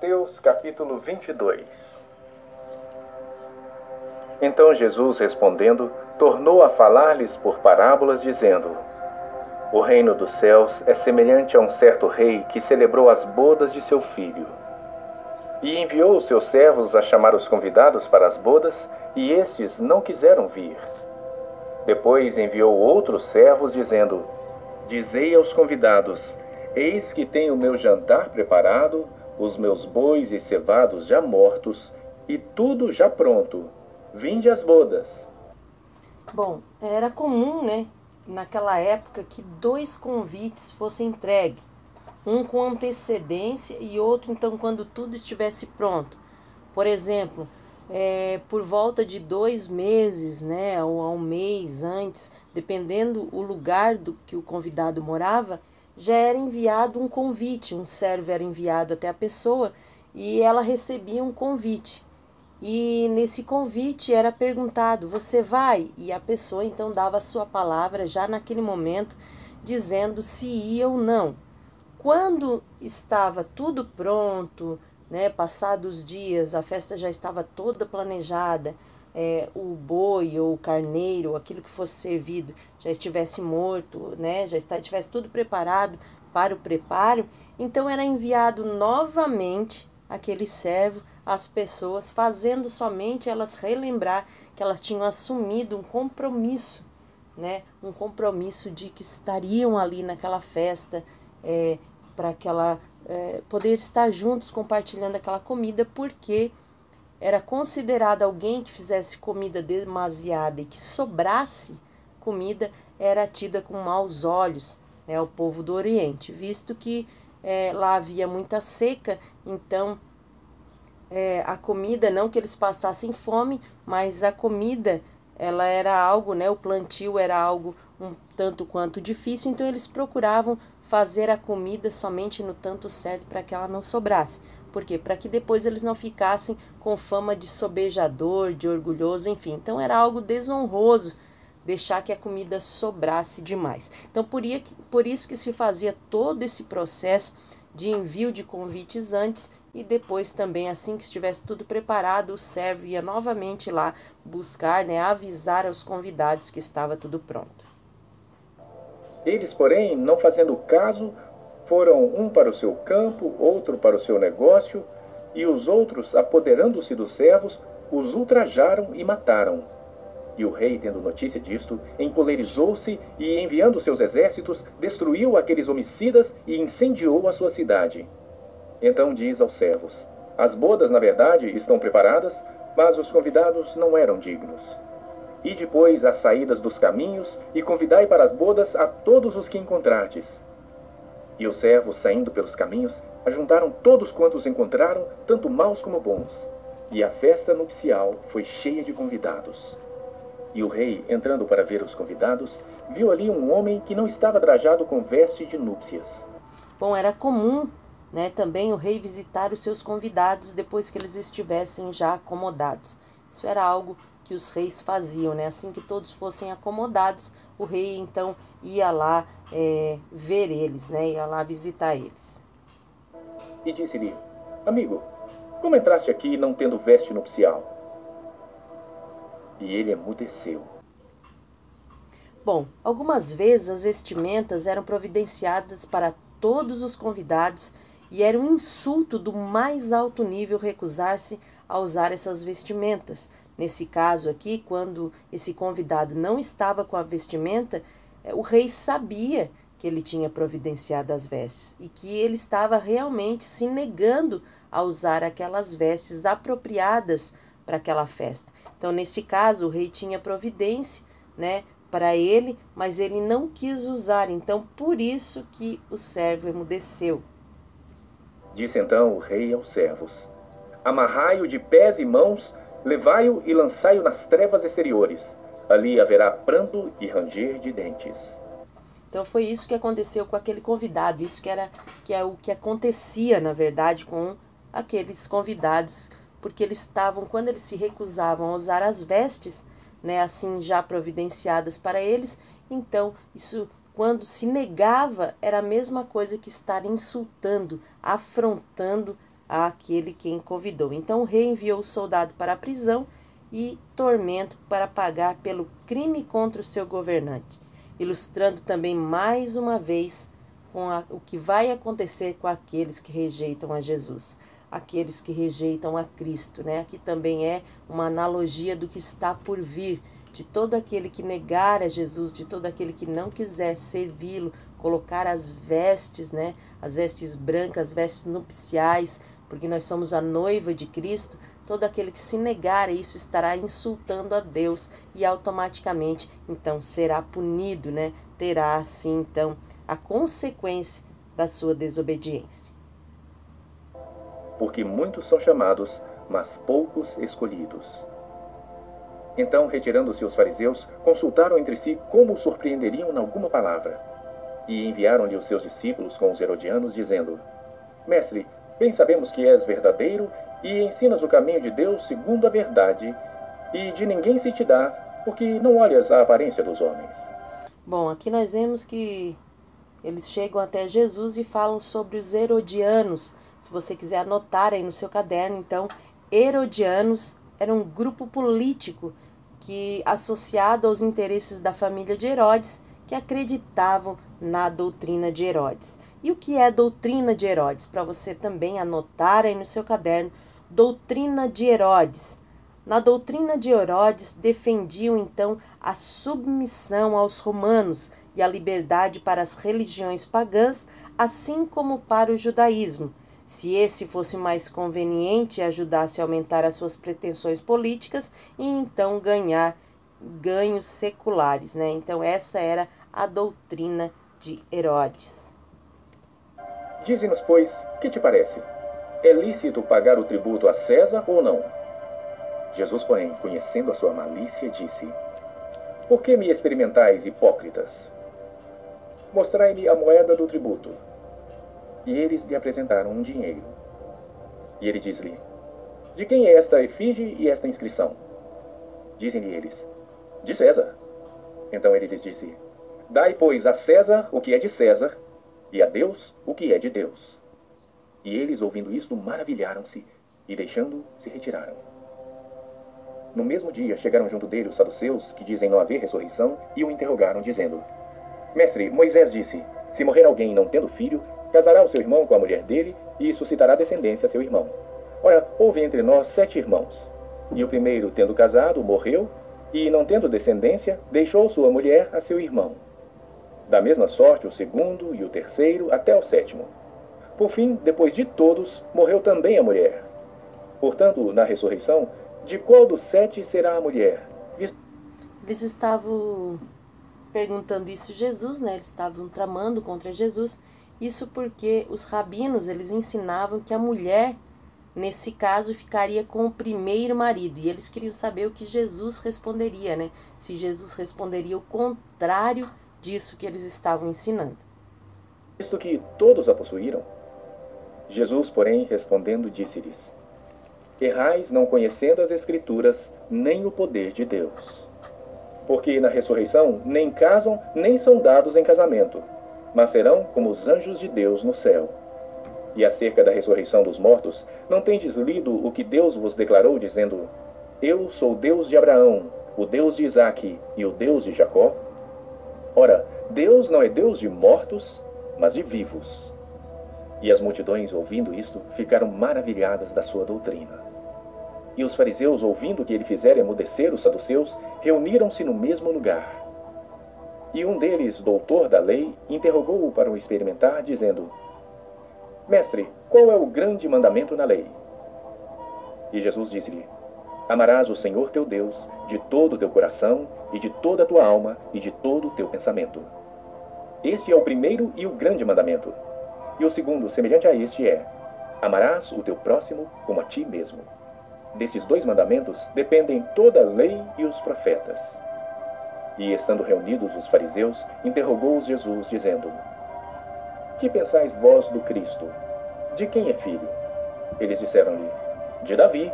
Mateus capítulo 22. Então Jesus, respondendo, tornou a falar-lhes por parábolas, dizendo: O reino dos céus é semelhante a um certo rei que celebrou as bodas de seu filho. E enviou os seus servos a chamar os convidados para as bodas, e estes não quiseram vir. Depois enviou outros servos, dizendo: Dizei aos convidados: Eis que tenho o meu jantar preparado, os meus bois e cevados já mortos, e tudo já pronto. Vinde às bodas. Bom, era comum, né, naquela época, que 2 convites fossem entregues. Um com antecedência e outro, então, quando tudo estivesse pronto. Por exemplo, por volta de 2 meses, né, ou a um mês antes, dependendo o lugar do que o convidado morava, já era enviado um convite, um servo era enviado até a pessoa e ela recebia um convite. E nesse convite era perguntado: você vai? E a pessoa então dava a sua palavra já naquele momento, dizendo se ia ou não. Quando estava tudo pronto, né, passados os dias, a festa já estava toda planejada, o boi ou o carneiro, aquilo que fosse servido, já estivesse morto, né, já estivesse tudo preparado para o preparo, então era enviado novamente aquele servo às pessoas, fazendo somente elas relembrar que elas tinham assumido um compromisso, né, um compromisso de que estariam ali naquela festa, para aquela poder estar juntos compartilhando aquela comida, porque era considerado alguém que fizesse comida demasiada e que sobrasse comida, era tida com maus olhos, né, o povo do Oriente, visto que lá havia muita seca. Então a comida, não que eles passassem fome, mas a comida, ela era algo, né, o plantio era algo um tanto quanto difícil, então eles procuravam fazer a comida somente no tanto certo para que ela não sobrasse. Por quê? Para que depois eles não ficassem com fama de sobejador, de orgulhoso, enfim. Então era algo desonroso deixar que a comida sobrasse demais. Então por isso que se fazia todo esse processo de envio de convites antes, e depois também, assim que estivesse tudo preparado, o servo ia novamente lá buscar, né, avisar aos convidados que estava tudo pronto. Eles, porém, não fazendo caso, foram um para o seu campo, outro para o seu negócio, e os outros, apoderando-se dos servos, os ultrajaram e mataram. E o rei, tendo notícia disto, encolerizou-se e, enviando seus exércitos, destruiu aqueles homicidas e incendiou a sua cidade. Então diz aos servos: As bodas, na verdade, estão preparadas, mas os convidados não eram dignos. E depois às saídas dos caminhos, e convidai para as bodas a todos os que encontrardes. E os servos, saindo pelos caminhos, ajuntaram todos quantos encontraram, tanto maus como bons. E a festa nupcial foi cheia de convidados. E o rei, entrando para ver os convidados, viu ali um homem que não estava trajado com veste de núpcias. Bom, era comum, né, também o rei visitar os seus convidados depois que eles estivessem já acomodados. Isso era algo que os reis faziam, né? Assim que todos fossem acomodados, o rei então ia lá ver eles, né? Ia lá visitar eles. E disse-lhe: Amigo, como entraste aqui não tendo veste nupcial? E ele emudeceu. Bom, algumas vezes as vestimentas eram providenciadas para todos os convidados e era um insulto do mais alto nível recusar-se a usar essas vestimentas. Nesse caso aqui, quando esse convidado não estava com a vestimenta, o rei sabia que ele tinha providenciado as vestes e que ele estava realmente se negando a usar aquelas vestes apropriadas para aquela festa. Então, neste caso, o rei tinha providência, né, para ele, mas ele não quis usar. Então, por isso que o servo emudeceu. Disse então o rei aos servos: Amarrai-o de pés e mãos, levai-o e lançai-o nas trevas exteriores. Ali haverá pranto e ranger de dentes. Então foi isso que aconteceu com aquele convidado, isso que é o que acontecia, na verdade, com aqueles convidados, porque eles estavam, quando eles se recusavam a usar as vestes, né, assim já providenciadas para eles, então isso, quando se negava, era a mesma coisa que estar insultando, afrontando àquele quem convidou. Então o rei enviou o soldado para a prisão e tormento para pagar pelo crime contra o seu governante, ilustrando também mais uma vez o que vai acontecer com aqueles que rejeitam a Jesus, aqueles que rejeitam a Cristo, né? Aqui também é uma analogia do que está por vir, de todo aquele que negar a Jesus, de todo aquele que não quiser servi-lo, colocar as vestes, né? As vestes brancas, as vestes nupciais, porque nós somos a noiva de Cristo. Todo aquele que se negar a isso estará insultando a Deus e automaticamente, então, será punido, né? Terá, assim, então, a consequência da sua desobediência. Porque muitos são chamados, mas poucos escolhidos. Então, retirando-se os fariseus, consultaram entre si como o surpreenderiam em alguma palavra. E enviaram-lhe os seus discípulos com os herodianos, dizendo: Mestre, bem sabemos que és verdadeiro e ensinas o caminho de Deus segundo a verdade, e de ninguém se te dá, porque não olhas a aparência dos homens. Bom, aqui nós vemos que eles chegam até Jesus e falam sobre os herodianos. Se você quiser anotar aí no seu caderno, então, herodianos era um grupo político que, associado aos interesses da família de Herodes, que acreditavam na doutrina de Herodes. E o que é a doutrina de Herodes? Para você também anotar aí no seu caderno, doutrina de Herodes. Na doutrina de Herodes, defendiam então a submissão aos romanos e a liberdade para as religiões pagãs, assim como para o judaísmo. Se esse fosse mais conveniente e ajudasse a aumentar as suas pretensões políticas e então ganhar ganhos seculares, né? Então essa era a doutrina de Herodes. Dize-nos, pois, que te parece? É lícito pagar o tributo a César ou não? Jesus, porém, conhecendo a sua malícia, disse: Por que me experimentais, hipócritas? Mostrai-me a moeda do tributo. E eles lhe apresentaram um dinheiro. E ele disse-lhe: De quem é esta efígie e esta inscrição? Dizem-lhe eles: De César. Então ele lhes disse: Dai, pois, a César o que é de César, e a Deus o que é de Deus. E eles, ouvindo isto, maravilharam-se, e deixando, se retiraram. No mesmo dia chegaram junto dele os saduceus, que dizem não haver ressurreição, e o interrogaram, dizendo: Mestre, Moisés disse: Se morrer alguém não tendo filho, casará o seu irmão com a mulher dele, e suscitará descendência a seu irmão. Ora, houve entre nós 7 irmãos. E o primeiro, tendo casado, morreu, e não tendo descendência, deixou sua mulher a seu irmão. Da mesma sorte o segundo e o terceiro, até o 7º. Por fim, depois de todos, morreu também a mulher. Portanto, na ressurreição, de qual dos 7 será a mulher? Eles estavam perguntando isso a Jesus, né? Eles estavam tramando contra Jesus. Isso porque os rabinos, eles ensinavam que a mulher, nesse caso, ficaria com o primeiro marido. E eles queriam saber o que Jesus responderia, né? Se Jesus responderia o contrário disso que eles estavam ensinando. Visto que todos a possuíram, Jesus, porém, respondendo, disse-lhes: Errais não conhecendo as Escrituras, nem o poder de Deus. Porque na ressurreição nem casam, nem são dados em casamento, mas serão como os anjos de Deus no céu. E acerca da ressurreição dos mortos, não tendes lido o que Deus vos declarou, dizendo: Eu sou o Deus de Abraão, o Deus de Isaque e o Deus de Jacó? Ora, Deus não é Deus de mortos, mas de vivos. E as multidões, ouvindo isto, ficaram maravilhadas da sua doutrina. E os fariseus, ouvindo que ele fizera emudecer os saduceus, reuniram-se no mesmo lugar. E um deles, doutor da lei, interrogou-o para o experimentar, dizendo: Mestre, qual é o grande mandamento na lei? E Jesus disse-lhe: Amarás o Senhor teu Deus de todo o teu coração, e de toda a tua alma, e de todo o teu pensamento. Este é o primeiro e o grande mandamento. E o segundo, semelhante a este, é: Amarás o teu próximo como a ti mesmo. Destes 2 mandamentos dependem toda a lei e os profetas. E, estando reunidos os fariseus, interrogou-os Jesus, dizendo: Que pensais vós do Cristo? De quem é filho? Eles disseram-lhe: De Davi.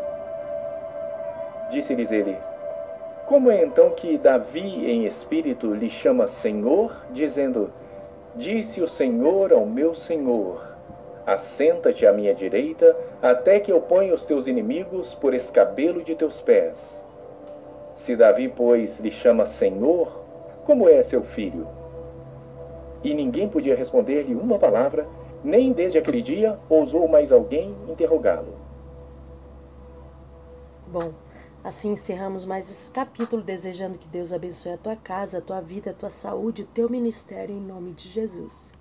Disse-lhes ele: Como é então que Davi em espírito lhe chama Senhor, dizendo: Disse o Senhor ao meu Senhor: Assenta-te à minha direita, até que eu ponha os teus inimigos por escabelo de teus pés. Se Davi, pois, lhe chama Senhor, como é seu filho? E ninguém podia responder-lhe uma palavra, nem desde aquele dia ousou mais alguém interrogá-lo. Bom, assim encerramos mais esse capítulo, desejando que Deus abençoe a tua casa, a tua vida, a tua saúde, o teu ministério, em nome de Jesus.